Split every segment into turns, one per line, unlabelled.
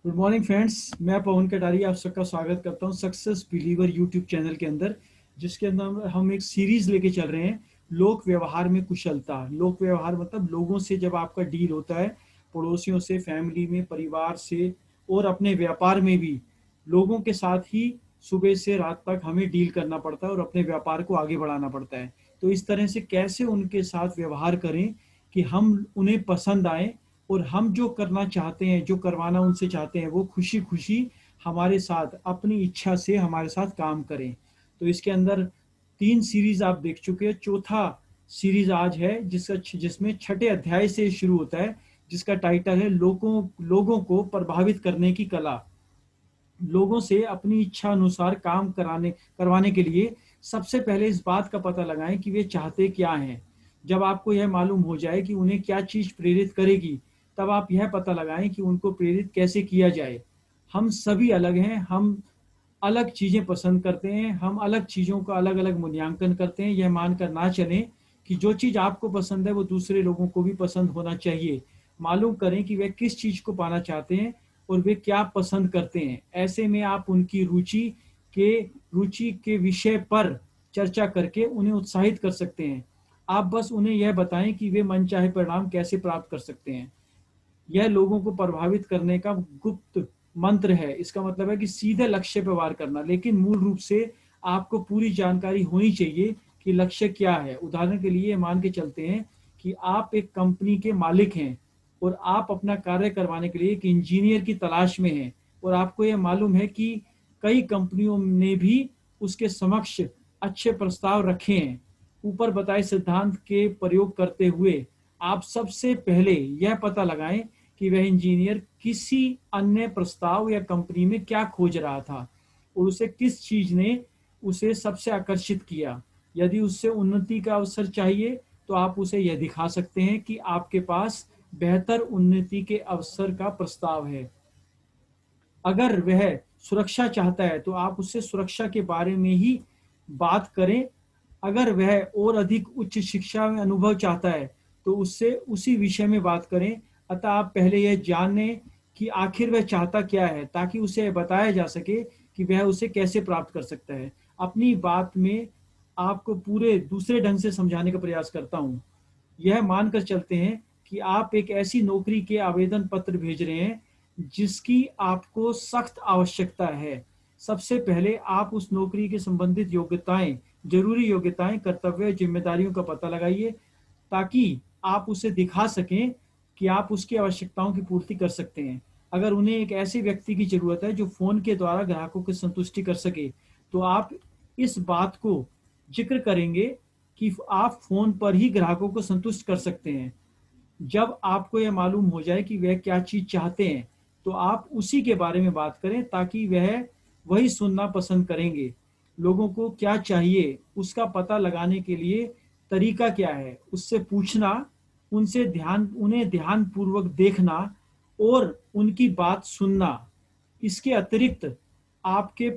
Good morning friends. मैं पवन कटारी आप सबका स्वागत करता हूं सक्सेस बिलीवर यूट्यूब चैनल के अंदर, जिसके अंदर हम एक सीरीज लेके चल रहे हैं। लोक व्यवहार में कुशलता। लोक व्यवहार मतलब लोगों से जब आपका डील होता है, पड़ोसियों से, फैमिली में, परिवार से और अपने व्यापार में भी, लोगों के साथ ही सुबह से रात तक हमें डील करना पड़ता है और अपने व्यापार को आगे बढ़ाना पड़ता है। तो इस तरह से कैसे उनके साथ व्यवहार करें कि हम उन्हें पसंद आए और हम जो करना चाहते हैं, जो करवाना उनसे चाहते हैं, वो खुशी खुशी हमारे साथ अपनी इच्छा से हमारे साथ काम करें। तो इसके अंदर 3 सीरीज आप देख चुके हैं। चौथा सीरीज आज है जिसमें छठे अध्याय से शुरू होता है, जिसका टाइटल है लोगों लोगों को प्रभावित करने की कला। लोगों से अपनी इच्छा अनुसार काम करवाने के लिए सबसे पहले इस बात का पता लगाएं कि वे चाहते क्या हैं। जब आपको यह मालूम हो जाए कि उन्हें क्या चीज प्रेरित करेगी, तब आप यह पता लगाएं कि उनको प्रेरित कैसे किया जाए। हम सभी अलग हैं, हम अलग चीजें पसंद करते हैं, हम अलग चीजों का अलग अलग मूल्यांकन करते हैं। यह मानकर ना चलें कि जो चीज आपको पसंद है वो दूसरे लोगों को भी पसंद होना चाहिए। मालूम करें कि वे किस चीज को पाना चाहते हैं और वे क्या पसंद करते हैं। ऐसे में आप उनकी रुचि के विषय पर चर्चा करके उन्हें उत्साहित कर सकते हैं। आप बस उन्हें यह बताएं कि वे मनचाहे परिणाम कैसे प्राप्त कर सकते हैं। यह लोगों को प्रभावित करने का गुप्त मंत्र है। इसका मतलब है कि सीधे लक्ष्य पर वार करना, लेकिन मूल रूप से आपको पूरी जानकारी होनी चाहिए कि लक्ष्य क्या है। उदाहरण के लिए मान के चलते हैं कि आप एक कंपनी के मालिक हैं और आप अपना कार्य करवाने के लिए एक इंजीनियर की तलाश में हैं, और आपको यह मालूम है कि कई कंपनियों ने भी उसके समक्ष अच्छे प्रस्ताव रखे हैं। ऊपर बताए सिद्धांत के प्रयोग करते हुए आप सबसे पहले यह पता लगाएं कि वह इंजीनियर किसी अन्य प्रस्ताव या कंपनी में क्या खोज रहा था और उसे किस चीज ने उसे सबसे आकर्षित किया। यदि उससे उन्नति का अवसर चाहिए तो आप उसे यह दिखा सकते हैं कि आपके पास बेहतर उन्नति के अवसर का प्रस्ताव है। अगर वह सुरक्षा चाहता है तो आप उससे सुरक्षा के बारे में ही बात करें। अगर वह और अधिक उच्च शिक्षा में अनुभव चाहता है तो उससे उसी विषय में बात करें। अतः आप पहले यह जानें कि आखिर वह चाहता क्या है, ताकि उसे बताया जा सके कि वह उसे कैसे प्राप्त कर सकता है। अपनी बात में आपको पूरे दूसरे ढंग से समझाने का प्रयास करता हूँ। यह मानकर चलते हैं कि आप एक ऐसी नौकरी के आवेदन पत्र भेज रहे हैं जिसकी आपको सख्त आवश्यकता है। सबसे पहले आप उस नौकरी के संबंधित योग्यताएं, जरूरी योग्यताएं, कर्तव्य, जिम्मेदारियों का पता लगाइए, ताकि आप उसे दिखा सकें कि आप उसकी आवश्यकताओं की पूर्ति कर सकते हैं। अगर उन्हें एक ऐसे व्यक्ति की जरूरत है जो फोन के द्वारा ग्राहकों की संतुष्टि कर सके, तो आप इस बात को जिक्र करेंगे कि आप फोन पर ही ग्राहकों को संतुष्ट कर सकते हैं। जब आपको यह मालूम हो जाए कि वह क्या चीज चाहते हैं, तो आप उसी के बारे में बात करें, ताकि वह वही सुनना पसंद करेंगे। लोगों को क्या चाहिए उसका पता लगाने के लिए तरीका क्या है, उससे पूछना, उन्हें ध्यान पूर्वक देखना और उनकी बात सुनना। इसके अतिरिक्त आपके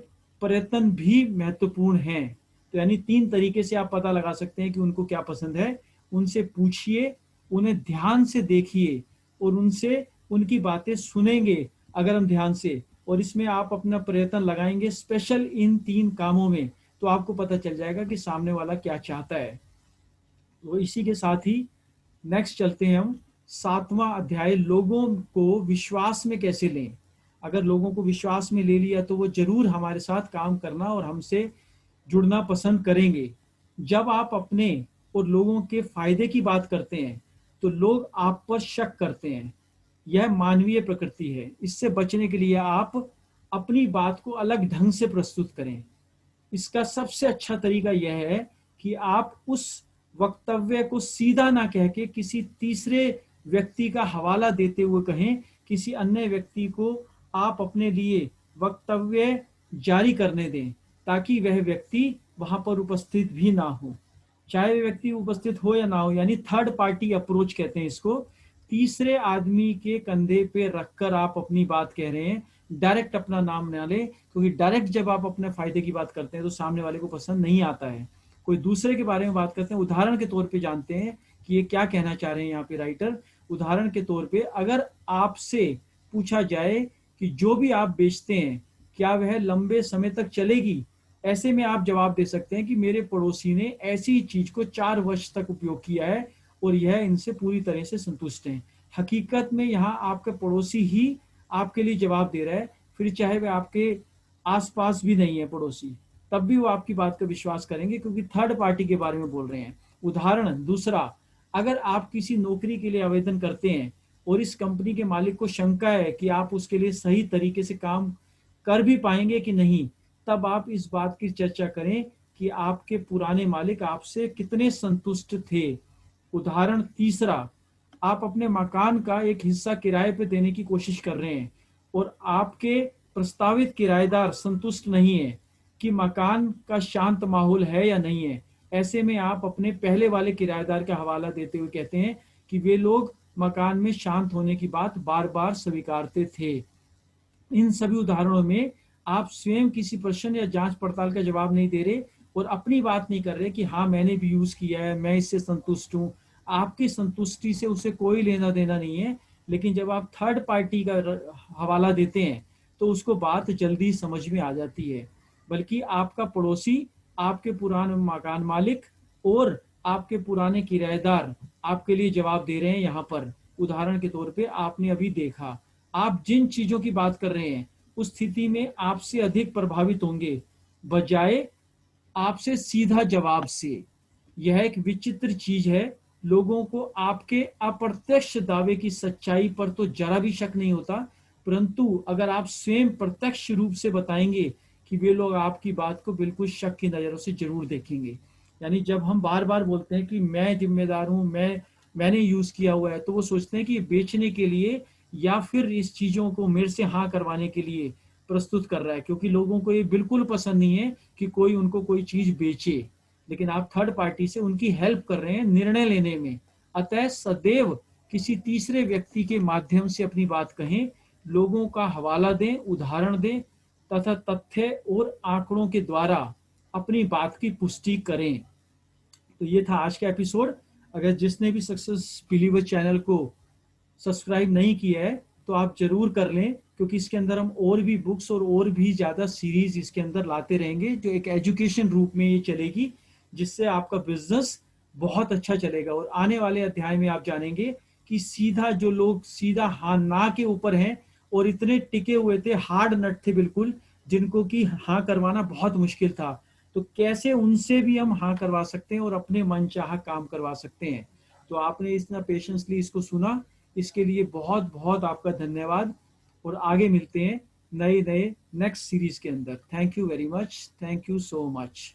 प्रयत्न भी महत्वपूर्ण हैं। तो यानी 3 तरीके से आप पता लगा सकते हैं कि उनको क्या पसंद है। उनसे पूछिए, उन्हें ध्यान से देखिए और उनसे उनकी बातें सुनेंगे अगर हम ध्यान से, और इसमें आप अपना प्रयत्न लगाएंगे स्पेशल इन 3 कामों में, तो आपको पता चल जाएगा कि सामने वाला क्या चाहता है। तो इसी के साथ ही नेक्स्ट चलते हैं हम। 7वां अध्याय, लोगों को विश्वास में कैसे लें। अगर लोगों को विश्वास में ले लिया तो वो जरूर हमारे साथ काम करना और हमसे जुड़ना पसंद करेंगे। जब आप अपने और लोगों के फायदे की बात करते हैं तो लोग आप पर शक करते हैं। यह मानवीय प्रकृति है। इससे बचने के लिए आप अपनी बात को अलग ढंग से प्रस्तुत करें। इसका सबसे अच्छा तरीका यह है कि आप उस वक्तव्य को सीधा ना कह के किसी तीसरे व्यक्ति का हवाला देते हुए कहें। किसी अन्य व्यक्ति को आप अपने लिए वक्तव्य जारी करने दें, ताकि वह व्यक्ति वहां पर उपस्थित भी ना हो। चाहे वह व्यक्ति उपस्थित हो या ना हो, यानी थर्ड पार्टी अप्रोच कहते हैं इसको। तीसरे आदमी के कंधे पे रखकर आप अपनी बात कह रहे हैं। डायरेक्ट अपना नाम ना ले, क्योंकि डायरेक्ट जब आप अपने फायदे की बात करते हैं तो सामने वाले को पसंद नहीं आता है। कोई दूसरे के बारे में बात करते हैं, उदाहरण के तौर पे जानते हैं कि ये क्या कहना चाह रहे हैं यहाँ पे राइटर। उदाहरण के तौर पे अगर आपसे पूछा जाए कि जो भी आप बेचते हैं क्या वह लंबे समय तक चलेगी। ऐसे में आप जवाब दे सकते हैं कि मेरे पड़ोसी ने ऐसी चीज को 4 वर्ष तक उपयोग किया है और यह इनसे पूरी तरह से संतुष्ट हैं। हकीकत में यहाँ आपका पड़ोसी ही आपके लिए जवाब दे रहा है, फिर चाहे वह आपके आसपास भी नहीं है पड़ोसी, तब भी वो आपकी बात का विश्वास करेंगे, क्योंकि थर्ड पार्टी के बारे में बोल रहे हैं। उदाहरण दूसरा, अगर आप किसी नौकरी के लिए आवेदन करते हैं और इस कंपनी के मालिक को शंका है कि आप उसके लिए सही तरीके से काम कर भी पाएंगे कि नहीं, तब आप इस बात की चर्चा करें कि आपके पुराने मालिक आपसे कितने संतुष्ट थे। उदाहरण तीसरा, आप अपने मकान का एक हिस्सा किराए पे देने की कोशिश कर रहे हैं और आपके प्रस्तावित किराएदार संतुष्ट नहीं है कि मकान का शांत माहौल है या नहीं है। ऐसे में आप अपने पहले वाले किराएदार का हवाला देते हुए कहते हैं कि वे लोग मकान में शांत होने की बात बार बार स्वीकारते थे। इन सभी उदाहरणों में आप स्वयं किसी प्रश्न या जांच पड़ताल का जवाब नहीं दे रहे और अपनी बात नहीं कर रहे कि हाँ मैंने भी यूज किया है, मैं इससे संतुष्ट हूँ। आपकी संतुष्टि से उसे कोई लेना देना नहीं है। लेकिन जब आप थर्ड पार्टी का हवाला देते हैं तो उसको बात जल्दी समझ में आ जाती है। बल्कि आपका पड़ोसी, आपके पुराने मकान मालिक और आपके पुराने किराएदार आपके लिए जवाब दे रहे हैं। यहाँ पर उदाहरण के तौर पे आपने अभी देखा, आप जिन चीजों की बात कर रहे हैं उस स्थिति में आपसे अधिक प्रभावित होंगे बजाय आपसे सीधा जवाब से। यह एक विचित्र चीज है, लोगों को आपके अप्रत्यक्ष दावे की सच्चाई पर तो जरा भी शक नहीं होता, परंतु अगर आप स्वयं प्रत्यक्ष रूप से बताएंगे कि वे लोग आपकी बात को बिल्कुल शक की नजरों से जरूर देखेंगे। यानी जब हम बार बार बोलते हैं कि मैं जिम्मेदार हूं, मैंने यूज किया हुआ है, तो वो सोचते हैं कि बेचने के लिए या फिर इस चीजों को मेरे से हाँ करवाने के लिए प्रस्तुत कर रहा है, क्योंकि लोगों को ये बिल्कुल पसंद नहीं है कि कोई उनको कोई चीज बेचे। लेकिन आप थर्ड पार्टी से उनकी हेल्प कर रहे हैं निर्णय लेने में। अतः सदैव किसी तीसरे व्यक्ति के माध्यम से अपनी बात कहें, लोगों का हवाला दें, उदाहरण दें तथा तथ्य और आंकड़ों के द्वारा अपनी बात की पुष्टि करें। तो ये था आज का एपिसोड। अगर जिसने भी सक्सेस बिलीवर चैनल को सब्सक्राइब नहीं किया है तो आप जरूर कर लें, क्योंकि इसके अंदर हम और भी बुक्स और भी ज़्यादा सीरीज इसके अंदर लाते रहेंगे, जो एक एजुकेशन रूप में ये चलेगी, जिससे आपका बिजनेस बहुत अच्छा चलेगा। और आने वाले अध्याय में आप जानेंगे कि सीधा जो लोग सीधा हाँ ना के ऊपर हैं और इतने टिके हुए थे, हार्ड नट थे बिल्कुल, जिनको कि हाँ करवाना बहुत मुश्किल था, तो कैसे उनसे भी हम हाँ करवा सकते हैं और अपने मनचाहा काम करवा सकते हैं। तो आपने इतना पेशेंसली इसको सुना, इसके लिए बहुत बहुत आपका धन्यवाद। और आगे मिलते हैं नए नए नेक्स्ट सीरीज के अंदर। Thank you very much, thank you so much.